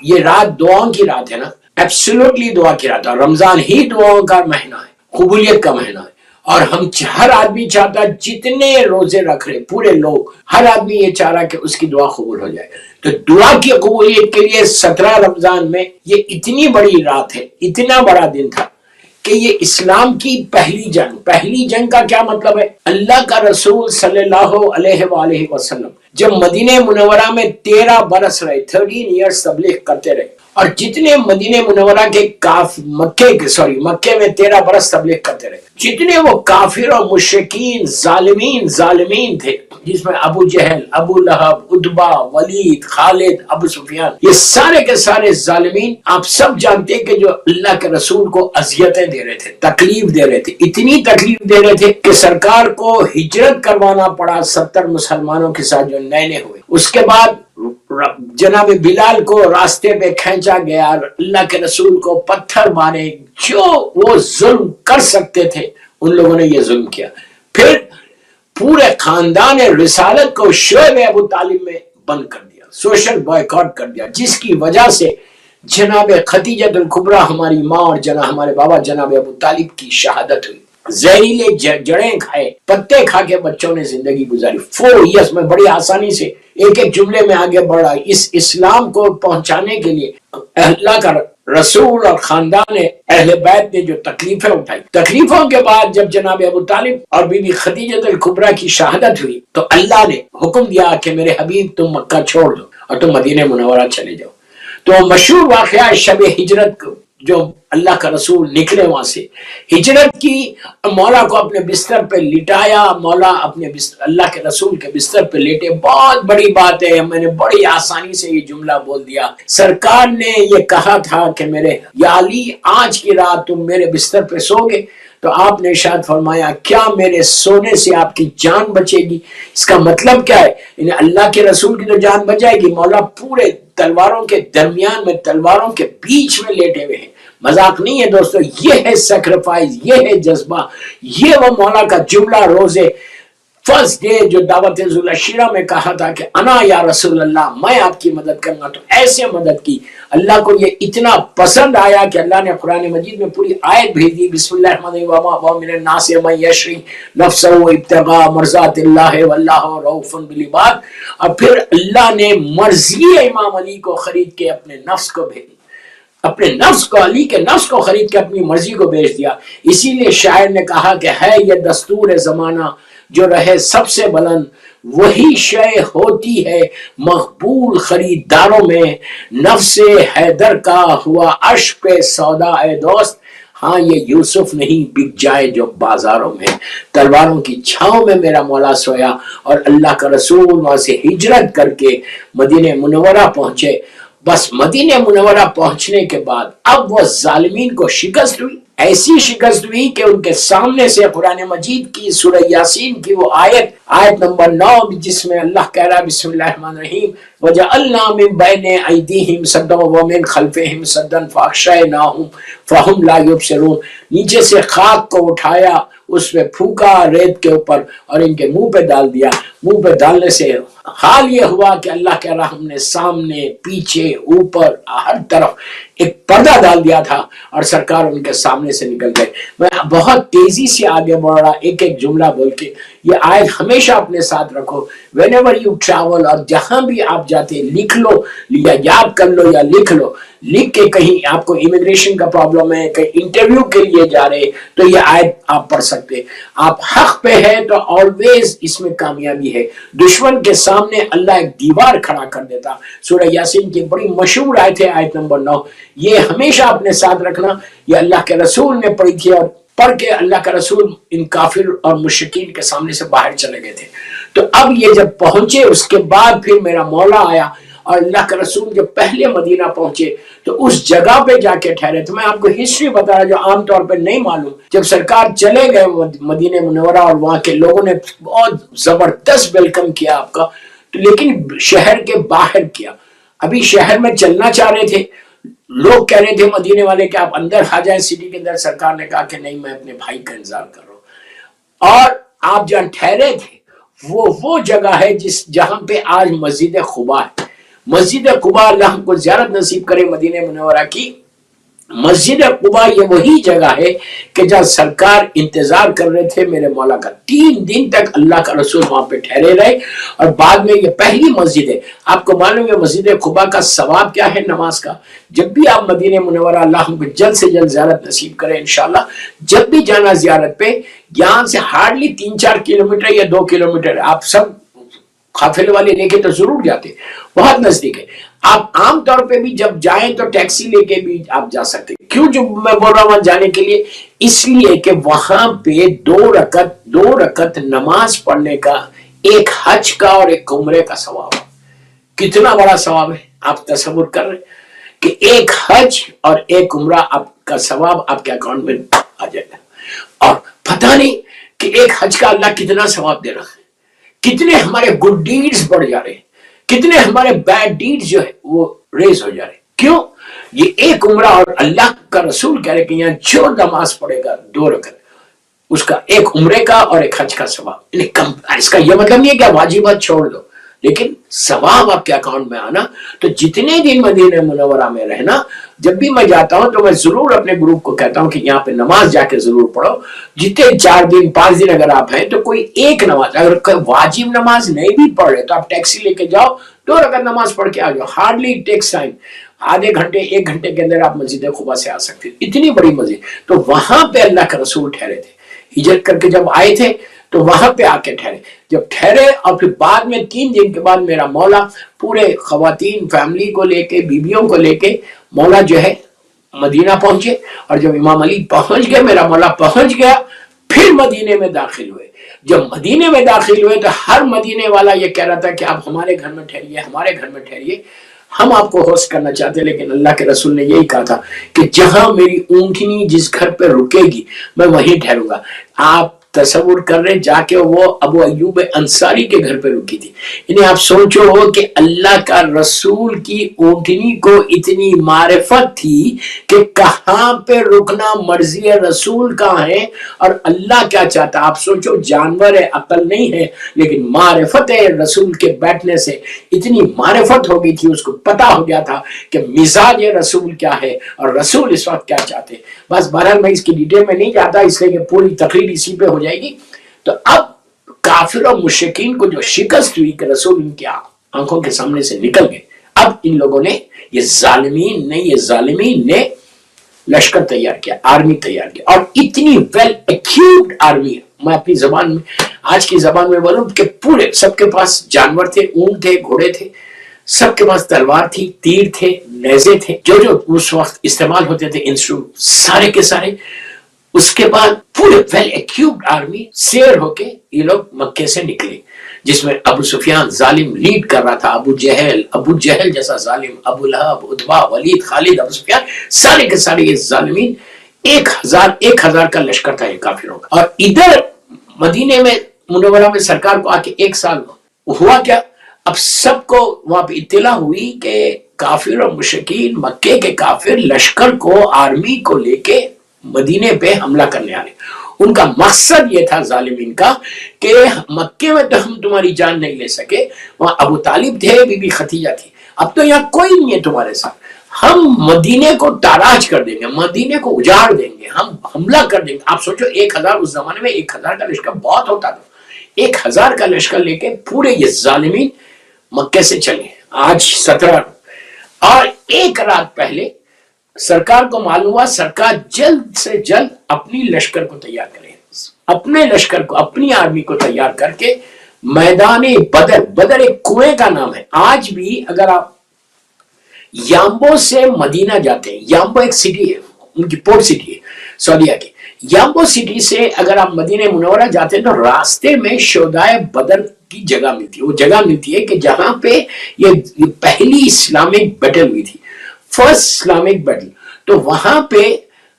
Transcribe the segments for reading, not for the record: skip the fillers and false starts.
یہ رات دعاؤں کی رات ہے نا، ایبسولوٹلی دعا کی رات ہے، اور رمضان ہی دعاؤں کا مہینہ ہے، قبولیت کا مہینہ ہے، اور ہر آدمی چاہتا ہے جتنے روزے رکھ رہے پورے لوگ، ہر آدمی یہ چاہ رہا کہ اس کی دعا قبول ہو جائے۔ تو دعا کی قبولیت کے لیے 17 رمضان میں یہ اتنی بڑی رات ہے، اتنا بڑا دن تھا کہ یہ اسلام کی پہلی جنگ کا کیا مطلب ہے؟ اللہ کا رسول صلی اللہ علیہ وآلہ وسلم جب مدینہ منورہ میں 13 برس رہے، 13 ایئرز تبلیغ کرتے رہے، اور جتنے مدینہ منورہ کے مکے میں 13 برس تبلیغ کرتے رہے، جتنے وہ کافر اور مشرکین ظالمین تھے، جس میں ابو جہل، ابو لہب، عتبہ، ولید، خالد، ابو سفیان، یہ سارے کے سارے ظالمین، آپ سب جانتے ہیں کہ جو اللہ کے رسول کو اذیتیں دے رہے تھے، تکلیف دے رہے تھے، اتنی تکلیف دے رہے تھے کہ سرکار کو ہجرت کروانا پڑا 70 مسلمانوں کے ساتھ جو نئے ہوئے۔ اس کے بعد جناب بلال کو راستے پہ کھینچا گیا، اللہ کے رسول کو پتھر مارے، جو وہ ظلم کر سکتے تھے ان لوگوں نے یہ ظلم کیا۔ پھر پورے خاندان رسالت کو شعب ابو طالب میں بند کر دیا، سوشل بائیکاٹ کر دیا، جس کی وجہ سے جناب خدیجہ الکبریٰ ہماری ماں اور ہمارے بابا جناب ابو طالب کی شہادت ہوئی۔ زہریلے جڑیں کھائے، پتے کھا کے بچوں نے زندگی گزاری 4 ایئرس میں، بڑی آسانی سے ایک جملے میں آگے بڑھا۔ اس اسلام کو پہنچانے کے لیے اللہ کا رسول اور خاندان اہل بیت نے جو تکلیفیں اٹھائی، تکلیفوں کے بعد جب جناب ابو طالب اور بی بی خدیجہ الکبریٰ کی شہادت ہوئی تو اللہ نے حکم دیا کہ میرے حبیب تم مکہ چھوڑ دو اور تم مدینہ منورہ چلے جاؤ۔ تو مشہور واقعہ شب ہجرت جو اللہ کا رسول نکلے وہاں سے ہجرت کی، مولا کو اپنے بستر پہ لٹایا، مولا اپنے اللہ کے رسول کے بستر پہ لیٹے۔ بہت بڑی بات ہے، میں نے بڑی آسانی سے یہ جملہ بول دیا۔ سرکار نے یہ کہا تھا کہ میرے یا علی آج کی رات تم میرے بستر پہ سو گے، تو آپ نے ارشاد فرمایا کیا میرے سونے سے آپ کی جان بچے گی؟ اس کا مطلب کیا ہے؟ یعنی اللہ کے رسول کی تو جان بچ جائے گی، مولا پورے تلواروں کے درمیان میں، تلواروں کے بیچ میں لیٹے ہوئے ہیں۔ مذاق نہیں ہے دوستو، یہ ہے سیکریفائز، یہ ہے جذبہ، یہ وہ مولا کا جملہ روزے فرسٹ ڈے جو دعوت ذوالعشیرہ میں کہا تھا کہ انا یا رسول اللہ، میں آپ کی مدد کروں گا، تو ایسے مدد کی۔ اللہ کو یہ اتنا پسند آیا کہ اللہ نے قرآن مجید میں پوری آیت بھیج دی، بسم اللہ الرحمن الرحیم، ومن الناس من یشری نفسہ ابتغاء مرضات اللہ واللہ رؤوف بالعباد۔ اور پھر اللہ نے مرضی امام علی کو خرید کے اپنے نفس کو بھیج، اپنے نفس کو، علی کے نفس کو خرید کے اپنی مرضی کو بیچ دیا۔ اسی لیے شاعر نے کہا کہ ہے یہ دستور زمانہ جو رہے سب سے بلند، وہی شے ہوتی ہے مقبول خریداروں میں، نفس حیدر کا ہوا عرش پہ سودا اے دوست، ہاں یہ یوسف نہیں بک جائے جو بازاروں میں۔ تلواروں کی چھاؤں میں میرا مولا سویا، اور اللہ کا رسول وہاں سے ہجرت کر کے مدینہ منورہ پہنچے۔ بس مدینہ منورہ پہنچنے کے بعد اب وہ ظالمین کو شکست ہوئی، ایسی شکست ہوئی کہ ان کے سامنے سے قرآن مجید کی سورہ یاسین کی وہ آیت نمبر 9 جس میں اللہ کہہ رہا ہے بسم اللہ الرحمن الرحیم وَجَعَلْنَا مِن بَيْنِ أَيْدِيهِمْ سَدًّا وَمِن خَلْفِهِمْ سَدًّا فَأَغْشَيْنَاهُمْ فَهُمْ لَا يُبْصِرُونَ۔ نیچے سے خاک کو اٹھایا، اس میں پھونکا ریت کے اوپر اور ان کے منہ پہ ڈال دیا۔ منہ پہ ڈالنے سے حال یہ ہوا کہ اللہ کہہ رہا ہم نے سامنے، پیچھے، اوپر، ہر طرف ایک پردہ ڈال دیا تھا، اور سرکار ان کے سامنے سے نکل گئے۔ میں بہت تیزی سے آگے بڑھ رہا، ایک جملہ بول کے۔ یہ آیت ہمیشہ اپنے ساتھ رکھو، whenever you travel، اور جہاں بھی آپ جاتے لکھ لو یا یاد کر لو یا لکھ لو، لکھ کے کہیں آپ کو امیگریشن کا پرابلم ہے، کہیں انٹرویو کے لیے جا رہے تو یہ آیت آپ پڑھ سکتے۔ آپ حق پہ ہے تو آلویز اس میں کامیابی ہے۔ دشمن کے سامنے اللہ ایک دیوار کھڑا کر دیتا۔ سورہ یاسین کی بڑی مشہور آیت ہے، آیت نمبر 9۔ یہ ہمیشہ اپنے ساتھ رکھنا، یہ اللہ کے رسول نے پڑھی تھی، اور پڑھ کے اللہ کا رسول ان کافر اور مشرکین کے سامنے سے باہر چلے گئے تھے۔ تو اب یہ جب پہنچے اس کے بعد پھر میرا مولا آیا، اور اللہ کا رسول جب پہلے مدینہ پہنچے تو اس جگہ پہ جا کے ٹھہرے۔ تو میں آپ کو ہسٹری بتا رہا جو عام طور پہ نہیں معلوم۔ جب سرکار چلے گئے مدینہ منورہ اور وہاں کے لوگوں نے بہت زبردست ویلکم کیا آپ کا، لیکن شہر کے باہر کیا۔ ابھی شہر میں چلنا چاہ رہے تھے، لوگ کہہ رہے تھے مدینے والے کہ آپ اندر آ جائیں سٹی کے اندر۔ سرکار نے کہا کہ نہیں، میں اپنے بھائی کا انتظار کر رہا ہوں۔ اور آپ جہاں ٹھہرے تھے وہ جگہ ہے جہاں پہ آج مسجد قباء ہے۔ मस्जिद कुबा, अल्लाह हमको ज़ियारत नसीब करे मदीने मुनव्वरा की। मस्जिद कुबा ये वही जगह है कि जहाँ सरकार इंतजार कर रहे थे मेरे मौला का। 3 दिन तक अल्लाह का रसूल वहां पे ठहरे रहे और बाद में ये पहली मस्जिद है। आपको मालूम है मस्जिद कुबा का सवाब क्या है नमाज का। जब भी आप मदीने मुनव्वरा, अल्लाह हमको जल्द से जल्द ज़ियारत नसीब करे इंशाल्लाह, जब भी जाना ज़ियारत पे, यहाँ से हार्डली 3-4 किलोमीटर या 2 किलोमीटर, आप सब काफिले वाले लेके तो जरूर जाते, बहुत नजदीक है। आप आम तौर पे भी जब जाएं तो टैक्सी लेके भी आप जा सकते। क्यों जो मैं बोल रहा हूं जाने के लिए, इसलिए कि वहां पे 2 रकत नमाज पढ़ने का एक हज का और एक उम्रे का सवाब। कितना बड़ा सवाब है आप तसव्वुर कर रहे कि एक हज और एक उम्रा आपका सवाब आपके अकाउंट में आ जाएगा। और पता नहीं कि एक हज का अल्लाह कितना सवाब दे रहा है, कितने हमारे गुड डीड्स बढ़ जा रहे हैं, कितने हमारे बैड डीड्स जो है वो रेज हो जा रहे हैं। क्यों? ये एक उम्रा और अल्लाह का रसूल कह रहे कि यहाँ जो नमाज पढ़ेगा 2 रकत, उसका एक उम्रे का और एक हज का सवाब। इसका यह मतलब नहीं है कि वाजिबात छोड़ दो, लेकिन सवाब आपके अकाउंट में आना। तो जितने दिन मदीना मुनव्वरा में रहना, जब भी मैं जाता हूं तो मैं जरूर अपने ग्रुप को कहता हूं कि यहाँ पे नमाज जाके जरूर पढ़ो। जितने 4 दिन 5 दिन अगर आप हैं तो कोई एक नमाज, अगर कोई वाजिब नमाज नहीं भी पढ़ रहे तो आप टैक्सी लेके जाओ, 2 रकत नमाज पढ़ के आ जाओ। हार्डली टेक्स टाइम, आधे घंटे 1 घंटे के अंदर आप मस्जिद कुबा से आ सकते। इतनी बड़ी मस्जिद, तो वहां पे अल्लाह के रसूल ठहरे थे। हिजरत करके जब आए थे तो वहां पे आके ठहरे। जब ठहरे और फिर बाद में 3 दिन के बाद मेरा मौला पूरे खवातीन फैमिली को लेके, बीबियों को लेके मौला जो है मदीना पहुंचे। और जब इमाम अली पहुंच गए, मेरा मौला पहुंच गया, फिर मदीने में दाखिल हुए। जब मदीने में दाखिल हुए तो हर मदीने वाला ये कह रहा था कि आप हमारे घर में ठहरिए, हमारे घर में ठहरिए, हम आपको होस्ट करना चाहते। लेकिन अल्लाह के रसूल ने यही कहा था कि जहां मेरी ऊँटनी जिस घर पे रुकेगी मैं वहीं ठहरूंगा। आप तसव्वुर कर रहे, जाके वो अबू अय्यूब अंसारी के घर पे रुकी थी। इन्हें आप सोचो कि अल्लाह का रसूल की ऊँटनी को इतनी मारिफत थी कि कहां पे रुकना मर्जी रसूल का है और अल्लाह क्या चाहता। आप सोचो, जानवर है, अकल नहीं है, लेकिन मारिफत है रसूल के बैठने से। इतनी मारिफत हो गई थी, उसको पता हो गया था कि मिजाज रसूल क्या है और रसूल इस वक्त क्या चाहते। बस बहरहाल मैं इसकी डिटेल में नहीं जाता, इसलिए कि पूरी तकरीर इसी पे हो जाएगी। तो अब काफिर और मुशरिकीन को जो शिकस्त हुई कि रसूल इनकी आंखों के सामने से निकल गए, अब इन लोगों ने, ये जालिमीन ने लश्कर तैयार किया, आर्मी तैयार किया। और इतनी वेल इक्विप्ड आर्मी है, मैं अपनी जबान में, आज की जबान में बोलूं कि पूरे सबके पास जानवर थे, ऊंट थे, घोड़े थे, सबके पास तलवार थी, तीर थे, नेज़े थे, जो जो उस वक्त इस्तेमाल होते थे इंस्ट्रूमेंट सारे के सारे। उसके बाद पूरे वेल इक्विप्ड आर्मी शेर होके ये लोग मक्के से निकले, जिसमें अबू सुफियान जालिम लीड कर रहा था, अबू जहल जैसा जालिम, अबू लहब, उतबा, वलीद, खालिद, अबू सुफियान, सारे के सारे ये जालिमीन। 1000 का लश्कर था ये काफिरों का। और इधर मदीने में मुनव्वरा में सरकार को आके 1 साल हुआ क्या, अब सबको वहां पे इत्तला हुई कि काफिर और मुशरिकीन, मक्के के काफिर लश्कर को, आर्मी को लेके मदीने पे हमला करने आ रहे। उनका मकसद ये था जालिमीन का कि मक्के में तो हम तुम्हारी जान नहीं ले सके, वहां अबू तालिब थे, बीबी खदीजा थी, अब तो यहाँ कोई नहीं है तुम्हारे साथ, हम मदीने को ताराज कर देंगे, मदीने को उजाड़ देंगे, हम हमला कर देंगे। आप सोचो 1000, उस जमाने में 1000 का लश्कर बहुत होता था। 1000 का लश्कर लेके पूरे ये जालिमीन मक्के से चले। आज 17 और 1 रात पहले सरकार को मालूम हुआ, सरकार जल्द से जल्द अपनी लश्कर को तैयार करे, अपने लश्कर को, अपनी आर्मी को तैयार करके मैदाने बदर एक कुएं का नाम है। आज भी अगर आप याम्बो से मदीना जाते हैं, याम्बो एक सिटी है, उनकी पोर्ट सिटी है सऊदीया की। याम्बो सिटी से अगर आप मदीने मुनव्वरा जाते हैं तो रास्ते में शोदाए बदर की जगह मिलती है। वो जगह मिलती है कि जहां पे ये पहली इस्लामिक बैटल हुई थी, फर्स्ट इस्लामिक बैटल। तो वहां पे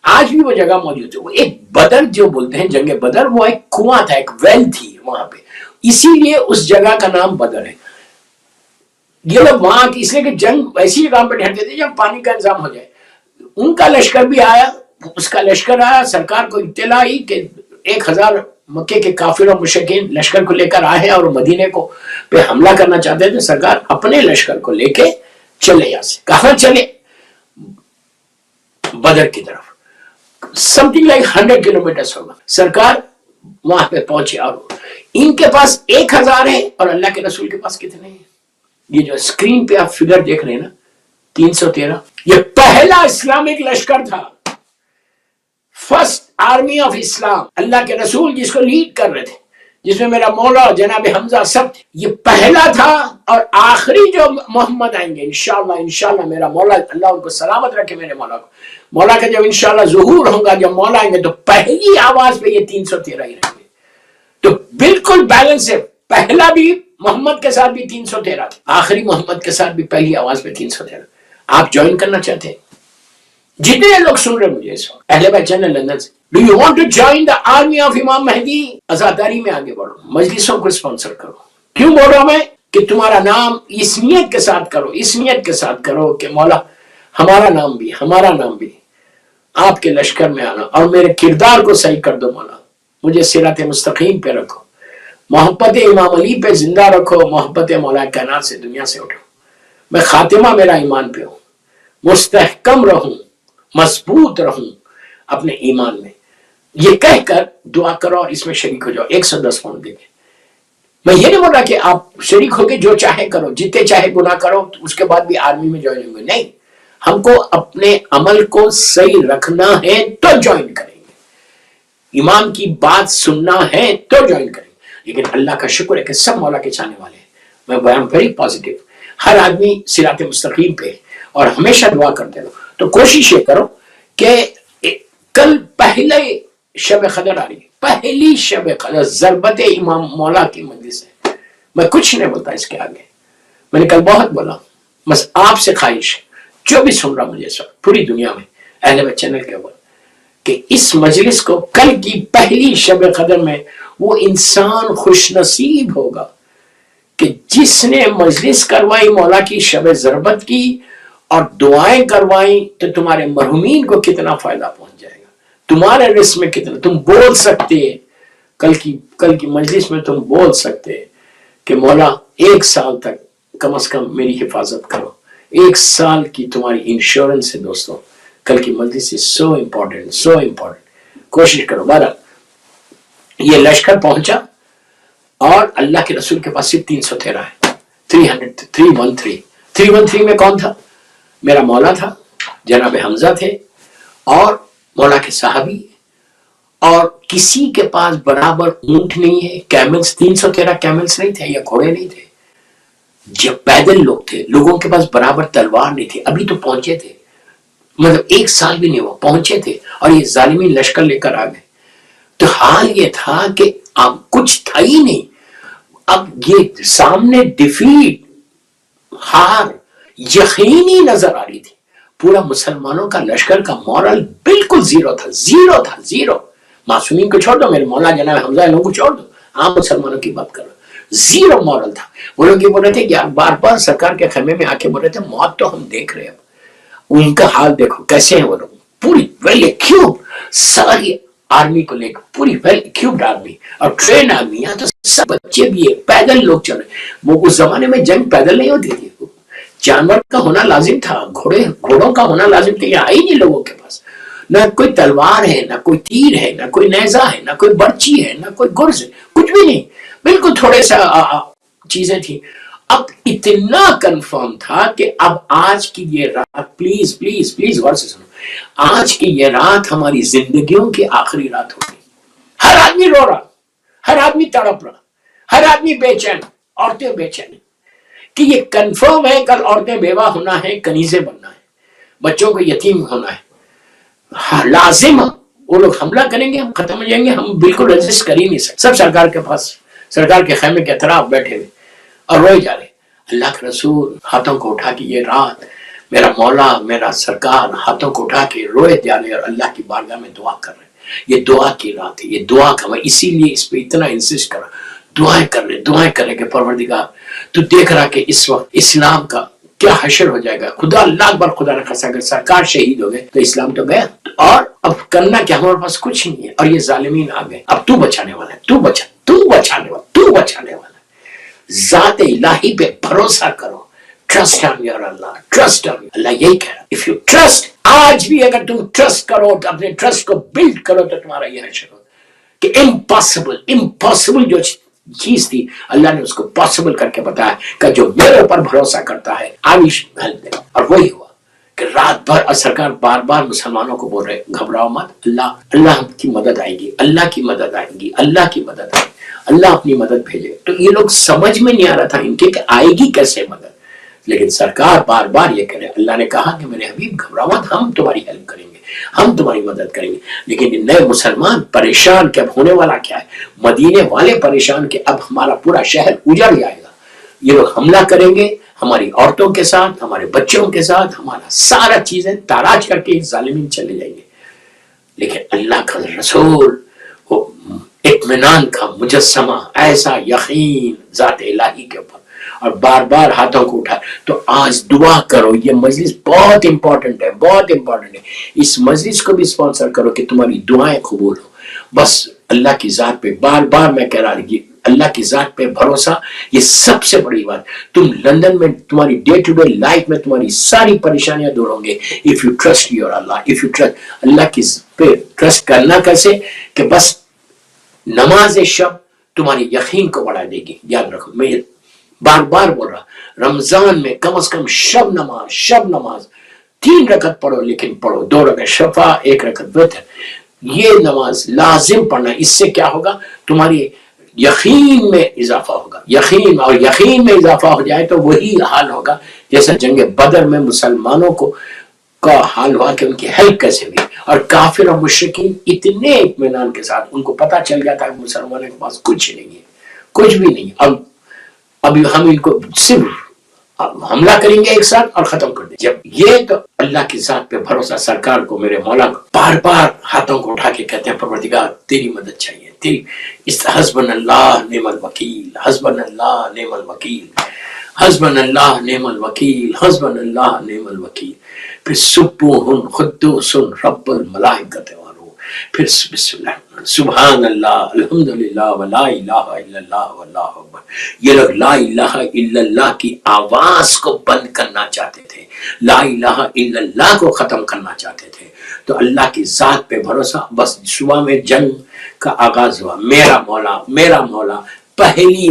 आज भी वो जगह मौजूद है। वो एक बदर जो बोलते हैं, जंगे बदर, वो एक कुआं था, एक वेल थी वहां पे, इसीलिए उस जगह का नाम बदर है। ये लोग वहां की, इसलिए कि जंग ऐसी जगह पे ठहरते थे जब पानी का इंतजाम हो जाए। उनका लश्कर भी आया, उसका लश्कर आया, सरकार को इत्तला आई कि 1000 मक्के के काफिर और मुशरिकीन लश्कर को लेकर आए हैं और मदीने को पे हमला करना चाहते थे। सरकार अपने लश्कर को लेके चले, यहां से कहां चले, बदर की तरफ, समथिंग लाइक 100 किलोमीटर होगा। सरकार वहां पे पहुंचे और इनके पास 1000 है और अल्लाह के रसूल के पास कितने हैं? ये जो स्क्रीन पे आप फिगर देख रहे हैं ना, 313, ये पहला इस्लामिक लश्कर था, फर्स्ट आर्मी ऑफ इस्लाम। अल्लाह के रसूल जिसको लीड कर रहे थे, जिसमें मेरा मौला और जनाब हमजा सब थे, ये पहला था। और आखिरी जो मोहम्मद आएंगे इंशाअल्लाह, इंशाअल्लाह मेरा मौला अल्लाह उनको सलामत रखे, मेरे मौला को, मौला का जब इंशाअल्लाह ज़ुहूर होगा, जब मौला आएंगे तो पहली आवाज पे ये 313 ही रहेंगे। तो बिल्कुल बैलेंस है, पहला भी मोहम्मद के साथ भी 313 थे, आखिरी मोहम्मद के साथ भी पहली आवाज पे 313। आप ज्वाइन करना चाहते हैं? जितने लोग सुन रहे मुझे इस वक्त अहले बैत चैनल लंदन से, do you want to join the army of Imam Mehdi? अज़ादारी में आगे बढ़ो, मजलिसों को स्पॉन्सर करो। क्यों बोल रहा हूं मैं कि तुम्हारा नाम इस नियत के साथ करो, इस नियत के साथ करो कि मौला हमारा नाम भी आपके लश्कर में आना, और मेरे किरदार को सही कर दो मौला, मुझे सिरात मुस्तकीम पे रखो, मोहब्बत इमाम अली पे जिंदा रखो, मोहब्बत मौला कायनात से दुनिया से उठो, मैं खातिमा मेरा ईमान पे हो, मुस्तहकम रहूं, मजबूत रहूं अपने ईमान में। ये कहकर दुआ करो और इसमें शरीक हो जाओ। 110 पाउंड देके, मैं ये नहीं बोल रहा कि आप शरीक होके जो चाहे करो, जितने चाहे गुनाह करो, तो उसके बाद भी आर्मी में ज्वाइन होंगे, नहीं। हमको अपने अमल को सही रखना है तो ज्वाइन करेंगे, इमाम की बात सुनना है तो ज्वाइन करेंगे। लेकिन अल्लाह का शुक्र है कि सब मौला के चाहने वाले हैं। मैं वेरी पॉजिटिव, हर आदमी सिरात मुस्तकीम पे, और हमेशा दुआ करते रहो। तो कोशिश ये करो कि कल पहले शब कदर आ रही है, पहली शब कदर ज़रबत इमाम मौला की मजलिस है। मैं कुछ नहीं बोलता इसके आगे, मैंने कल बहुत बोला। बस आपसे ख्वाहिश, जो भी सुन रहा मुझे इस वक्त पूरी दुनिया में अहले बैत चैनल के ऊपर, कि इस मजलिस को कल की पहली शब कदर में वो इंसान खुशनसीब होगा कि जिसने मजलिस करवाई मौला की शब ज़रबत की और दुआएं करवाई, तो तुम्हारे मरहुमीन को कितना फायदा पहुंच जाएगा, तुम्हारे रिस्क में कितना। तुम बोल सकते कल की मजलिस में तुम बोल सकते कि मौला 1 साल तक कम से कम मेरी हिफाजत करो। 1 साल की तुम्हारी इंश्योरेंस है दोस्तों। कल की मजलिस is so important, so important. कोशिश करो। बहरहाल ये लश्कर पहुंचा और अल्लाह के रसूल के पास सिर्फ 313 है। 313 में कौन था? मेरा मौला था, जनाब हमजा थे और मौला के साहबी, और किसी के पास बराबर ऊंट नहीं है। कैमल्स 313 कैमल्स नहीं थे या घोड़े नहीं थे, जब पैदल लोग थे, लोगों के पास बराबर तलवार नहीं थी। अभी तो पहुंचे थे, मतलब 1 साल भी नहीं हुआ पहुंचे थे, और ये जालिमी लश्कर लेकर आ गए। तो हाल ये था कि अब कुछ था ही नहीं। अब ये सामने डिफीट, हार यकीनी नजर आ रही थी। पूरा मुसलमानों का लश्कर का मॉरल बिल्कुल जीरो था। मासूमीन को छोड़ दो, मेरे मौला जनाब हमजा लोगों को छोड़ दो, आम मुसलमानों की बात करो, जीरो मॉरल था। वो लोग ये बोल रहे थे यार, बार बार सरकार के खेमे में आके बोल रहे थे मौत तो हम देख रहे हैं, उनका हाल देखो कैसे है वो लोग। पूरी वेल इक्विप्ड सारी आर्मी को लेकर, पूरी वेल इक्विप्ड आर्मी और ट्रेन आर्मी। यहाँ तो सब बच्चे भी है, पैदल लोग चल रहे। वो उस जमाने में जंग पैदल नहीं होती थी, जानवर का होना लाजिम था, घोड़ों का होना लाजिम था। यहाँ आई नहीं लोगों के पास, ना कोई तलवार है, ना कोई तीर है, ना कोई नेजा है, ना कोई बर्ची है, ना कोई गुर्ज है, कुछ भी नहीं। बिल्कुल थोड़े सा चीजें थी। अब इतना कंफर्म था कि अब आज की ये रात, प्लीज प्लीज प्लीज गौर से सुनो, आज की ये रात हमारी जिंदगियों की आखिरी रात होगी। हर आदमी रो रहा, हर आदमी तड़प रहा, हर आदमी बेचैन, औरतें बेचैन कि ये कंफर्म है कल औरतें बेवा होना है, कनीजे बनना है, बच्चों को यतीम होना है। हाँ, लाजिम वो लोग हमला करेंगे, हम खत्म हो जाएंगे, हम बिल्कुल रजिस्ट कर ही नहीं सकते। सब सरकार के पास, सरकार के खेमे के तरफ बैठे हुए और रोए जा रहे। अल्लाह के रसूल हाथों को उठा के, ये रात मेरा मौला मेरा सरकार हाथों को उठा के रोए जा रहे और अल्लाह की बारगाह में दुआ कर रहे। ये दुआ की रात है, ये दुआ का, मैं इसीलिए इस पे इतना इंसिस्ट कर रहा, दुआएं कर रहे कि परवरदिगार तू देख रहा कि इस वक्त इस्लाम का क्या हशर हो जाएगा। खुदा अल्लाह अकबर, खुदा न खासा अगर सरकार शहीद हो गए तो इस्लाम तो गया। اور अब करना क्या, हमारे पास कुछ नहीं है और ये जालिमीन आ गए, अब तू बचाने वाला है, तू बचाने वाला है। जात इलाही पे भरोसा करो, trust on your Allah, trust on Allah. यही कह रहा, इफ यू ट्रस्ट, आज भी अगर तुम ट्रस्ट करो तो अपने ट्रस्ट को बिल्ड करो तो तुम्हारा यह है कि इम्पॉसिबल जो चीज थी अल्लाह ने उसको पॉसिबल करके बताया कि जो मेरे ऊपर भरोसा करता है आई विल हेल्प देम। और वही हुआ कि रात भर, और सरकार बार बार मुसलमानों को बोल रहे घबराओ मत, अल्लाह की मदद आएगी, अल्लाह की मदद आएगी, अल्लाह की मदद आएगी, अल्लाह अपनी मदद भेजे। तो ये लोग समझ में नहीं आ रहा था इनके कि आएगी कैसे मदद, लेकिन सरकार बार बार ये करे, अल्लाह ने कहा कि मेरे हबीब घबराओ मत, हम तुम्हारी हेल्प करेंगे, हम तुम्हारी मदद करेंगे। लेकिन नए मुसलमान परेशान, कि अब होने वाला क्या है, मदीने वाले परेशान कि अब हमारा पूरा शहर उजड़ जाएगा, ये लोग हमला करेंगे हमारी औरतों के साथ, हमारे बच्चों के साथ, हमारा सारा चीजें ताराज करके जालिमीन चले जाएंगे। लेकिन अल्लाह का रसूल वो इत्मीनान का मुजस्समा, ऐसा यकीन जात इलाही के ऊपर, और बार बार हाथों को उठा। तो आज दुआ करो, ये मजलिस बहुत इंपॉर्टेंट है, बहुत इंपॉर्टेंट है। इस मजलिस को भी स्पॉन्सर करो कि तुम्हारी दुआएं कबूल हो। बस अल्लाह की जात पे बार बार मैं कह रहा हूं, अल्लाह की जात पे भरोसा, ये सबसे बड़ी बात। तुम लंदन में, तुम्हारी डे टू डे लाइफ में तुम्हारी सारी परेशानियां दूर होंगे if you trust your Allah, if you trust Allah की पे। ट्रस्ट करना कैसे, कि बस नमाज शब तुम्हारी यकीन को बढ़ा देगी। याद रखो, मैं बार बार बोल रहा, रमजान में कम से कम शब नमाज 3 रकत पढ़ो, लेकिन पढ़ो 2 रकत शफा, 1 रकत वितर, ये नमाज लाजिम पढ़ना। इससे क्या होगा, तुम्हारी यकीन में इजाफा होगा, यकीन में इजाफा हो जाए तो वही हाल होगा जैसे जंग बदर में मुसलमानों को का हाल हुआ कि उनकी हेल्प कैसे हुई। और काफिर और मुशरिकीन इतने इत्मीनान के साथ, उनको पता चल गया था कि मुसलमानों के पास कुछ नहीं है, कुछ भी नहीं। अब अभी हम इनको सिर्फ हमला करेंगे एक साथ और खत्म कर देंगे। जब ये, तो अल्लाह की जात पे भरोसा, सरकार को, मेरे मौला को बार बार हाथों को उठा के कहते हैं, परवरदिगार तेरी मदद चाहिए, तेरी इस हस्बनल्लाह निअमल वकील, हस्बनल्लाह निअमल वकील, हस्बनल्लाह निअमल वकील, हस्बनल्लाह निअमल वकील। फिर सुब्बुहुन खुद्दूसुन रब्बुल मलाइकति व रूह, फिर बिस्मिल्लाह सुभान अल्लाह अल्हम्दुलिल्लाह व ला इलाहा इल्लल्लाह वल्लाहु अकबर। ये लोग ला इलाहा इल्लल्लाह की आवाज को बंद करना चाहते थे, ला इलाहा इल्लल्लाह को खत्म करना चाहते थे। तो अल्लाह की जात पे भरोसा। बस सुबह में जंग का आगाज हुआ, मेरा मौला पहली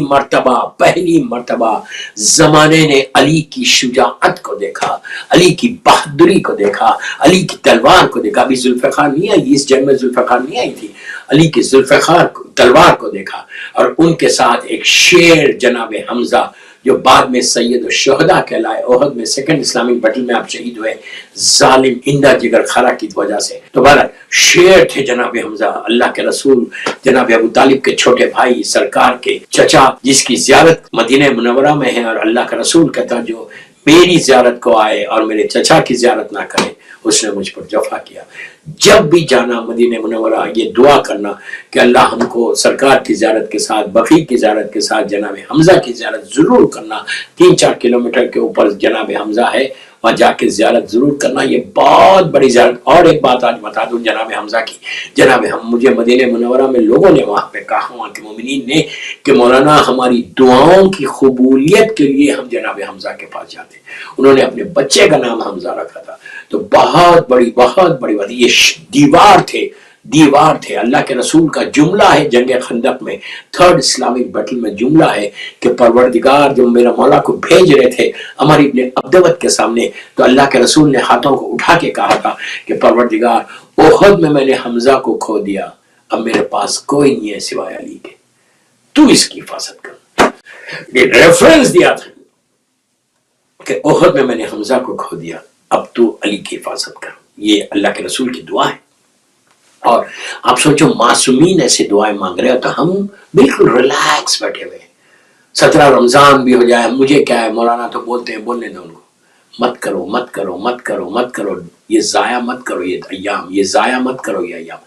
मर्तबा जमाने ने अली की शुजाअत को देखा, अली की बहादुरी को देखा, अली की तलवार को देखा। अभी जुल्फिकार नहीं आई, इस जंग में जुल्फिकार नहीं आई थी, अली की जुल्फिकार तलवार को देखा। और उनके साथ एक शेर जनाब हमजा, जो बाद में सैयद शुहदा कहलाए, ओहद में सेकंड इस्लामिक बैटल में आप शहीद हुए, जालिम इंदा जिगर खरा की वजह से। तो बहरहाल शेर थे जनाब हमजा, अल्लाह के रसूल जनाब अबू तालिब के छोटे भाई, सरकार के चचा, जिसकी जियारत मदीने मुनव्वरा में है। और अल्लाह का रसूल कहता, जो मेरी जियारत को आए और मेरे चचा की जियारत ना करे, उसने मुझ पर जफा किया। जब भी जाना मदीने मुनव्वरा, ये दुआ करना कि अल्लाह हमको सरकार की जियारत के साथ, बकी की जियारत के साथ जनाब हमजा की जियारत जरूर करना। 3-4 किलोमीटर के ऊपर जनाब हमजा है, वहां जाके जियारत जरूर करना, ये बहुत बड़ी जियारत। और एक बात आज बता दूं जनाब हमजा की, मुझे मदीने मुनव्वरा में लोगों ने वहां पे कहा, वहां के मोमिनीन ने, कि मौलाना हमारी दुआओं की कबूलियत के लिए हम जनाब हमजा के पास जाते। उन्होंने अपने बच्चे का नाम हमजा रखा था। तो बहुत बड़ी बात, ये दीवार थे। अल्लाह के रसूल का जुमला है जंग खंदक में, 3rd इस्लामिक बैटल में जुमला है कि परवरदिगार जब मेरा मौला को भेज रहे थे अमर इब्ने अब्दवत के सामने, तो अल्लाह के रसूल ने हाथों को उठा के कहा था कि परवरदिगार, ओहद में मैंने हमजा को खो दिया, अब मेरे पास कोई नहीं है सिवाय अली के, तू इसकी हिफाजत कर। रेफरेंस दिया था कि ओहद में मैंने हमजा को खो दिया, अब तू अली की हिफाजत कर। ये अल्लाह के रसूल की दुआ है। और आप सोचो, मासूमीन ऐसे दुआएं मांग रहे हो, तो हम बिल्कुल रिलैक्स बैठे हुए। 17 रमजान भी हो जाए, मुझे क्या है, मौलाना तो बोलते हैं, बोलने दो उनको। मत करो, ये जाया मत करो ये अय्याम, ये जाया मत करो ये अय्याम।